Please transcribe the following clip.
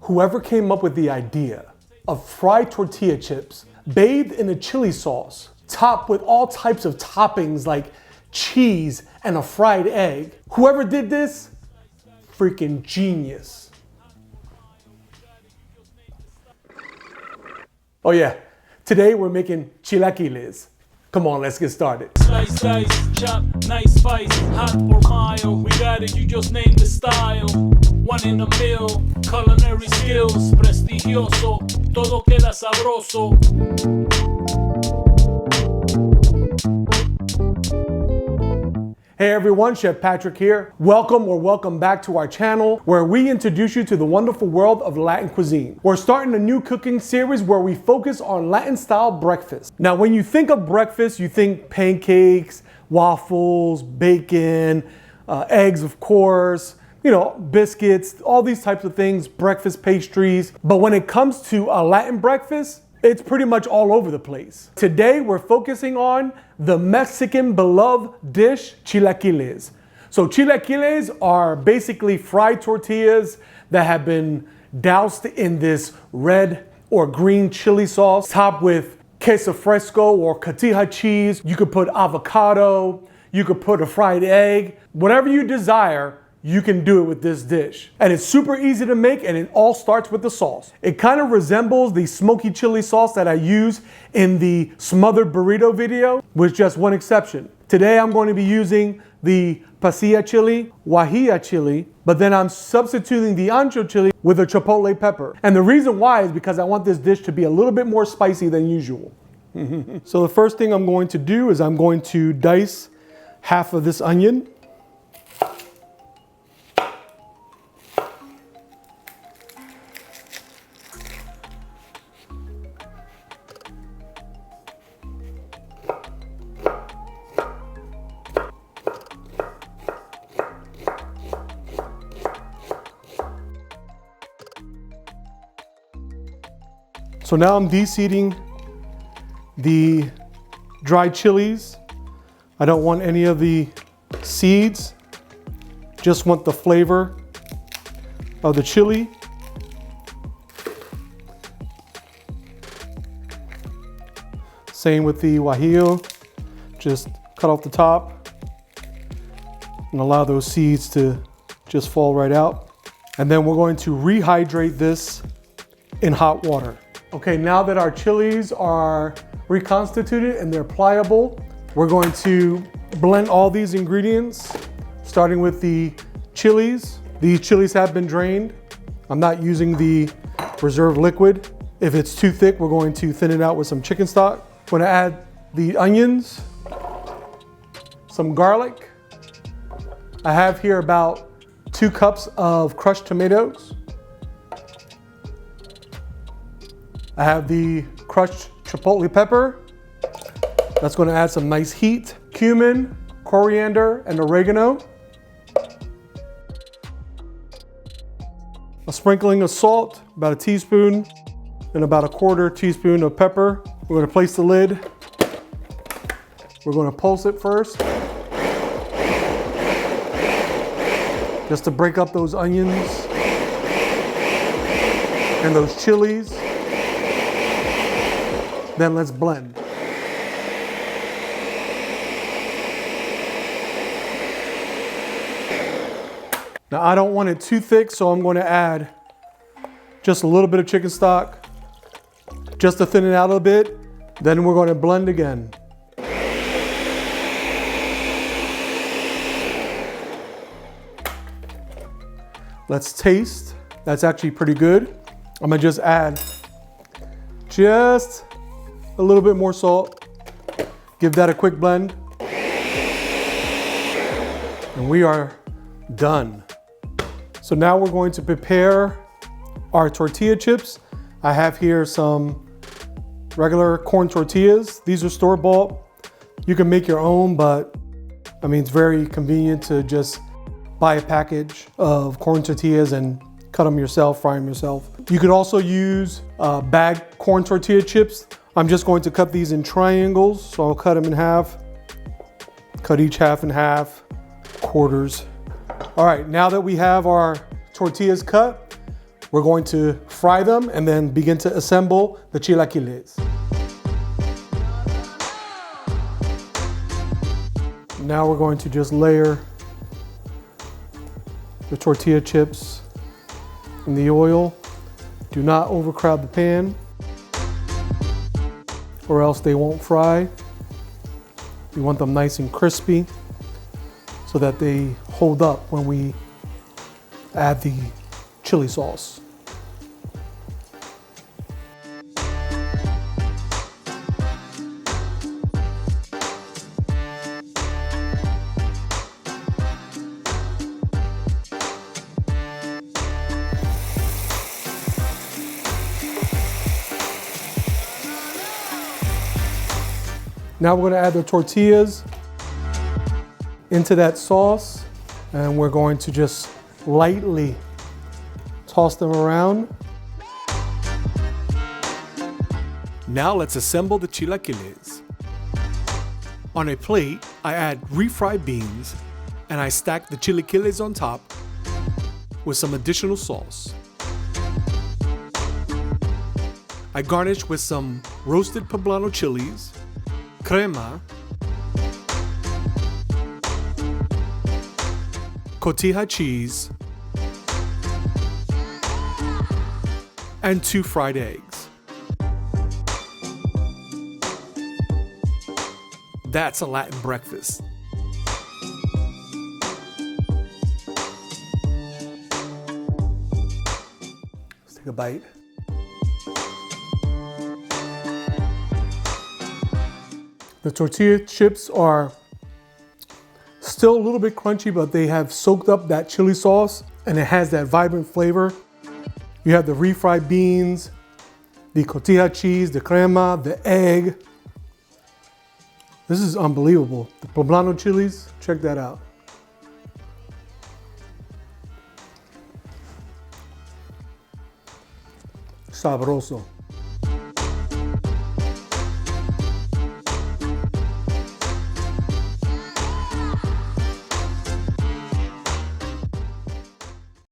Whoever came up with the idea of fried tortilla chips bathed in a chili sauce, topped with all types of toppings like cheese and a fried egg. Whoever did this, freaking genius. Oh yeah, today we're making chilaquiles. Come on, let's get started. Slice, chop, nice spice, hot or mild. We got it, you just name the style. One in a mill, culinary skills, prestigioso, todo queda sabroso. Hey everyone, Chef Patrick here. Welcome back to our channel where we introduce you to the wonderful world of Latin cuisine. We're starting a new cooking series where we focus on Latin style breakfast. Now, when you think of breakfast, you think pancakes, waffles, bacon, eggs, of course, biscuits, all these types of things, breakfast pastries. But when it comes to a Latin breakfast, it's pretty much all over the place. Today, we're focusing on the Mexican beloved dish, chilaquiles. So chilaquiles are basically fried tortillas that have been doused in this red or green chili sauce, topped with queso fresco or cotija cheese. You could put avocado, you could put a fried egg, whatever you desire. You can do it with this dish. And it's super easy to make, and it all starts with the sauce. It kind of resembles the smoky chili sauce that I use in the Smothered Burrito video, with just one exception. Today I'm going to be using the pasilla chili, guajillo chili, but then I'm substituting the ancho chili with a chipotle pepper. And the reason why is because I want this dish to be a little bit more spicy than usual. So the first thing I'm going to do is I'm going to dice half of this onion. So now I'm de-seeding the dried chilies. I don't want any of the seeds, just want the flavor of the chili. Same with the guajillo, just cut off the top and allow those seeds to just fall right out. And then we're going to rehydrate this in hot water. Okay, now that our chilies are reconstituted and they're pliable, we're going to blend all these ingredients, starting with the chilies. These chilies have been drained. I'm not using the reserve liquid. If it's too thick, we're going to thin it out with some chicken stock. I'm going to add the onions, some garlic. I have here about 2 cups of crushed tomatoes. I have the crushed chipotle pepper. That's going to add some nice heat. Cumin, coriander, and oregano. A sprinkling of salt, about a teaspoon, and about a 1/4 teaspoon of pepper. We're going to place the lid. We're going to pulse it first, just to break up those onions and those chilies. Then let's blend. Now I don't want it too thick, so I'm going to add just a little bit of chicken stock, just to thin it out a bit. Then we're going to blend again. Let's taste. That's actually pretty good. I'm going to just add just a little bit more salt. Give that a quick blend. And we are done. So now we're going to prepare our tortilla chips. I have here some regular corn tortillas. These are store-bought. You can make your own, but I mean, it's very convenient to just buy a package of corn tortillas and cut them yourself, fry them yourself. You could also use bagged corn tortilla chips. I'm just going to cut these in triangles, so I'll cut them in half. Cut each half in half, quarters. All right, now that we have our tortillas cut, We're going to fry them and then begin to assemble the chilaquiles. Now we're going to just layer the tortilla chips in the oil. Do not overcrowd the pan or else they won't fry. You want them nice and crispy so that they hold up when we add the chili sauce. Now we're going to add the tortillas into that sauce, and we're going to just lightly toss them around. Now let's assemble the chilaquiles. On a plate, I add refried beans and I stack the chilaquiles on top with some additional sauce. I garnish with some roasted poblano chilies, crema, cotija cheese, and 2 fried eggs. That's a Latin breakfast. Let's take a bite. The tortilla chips are still a little bit crunchy, but they have soaked up that chili sauce and it has that vibrant flavor. You have the refried beans, the cotija cheese, the crema, the egg. This is unbelievable. The poblano chilies, check that out. Sabroso.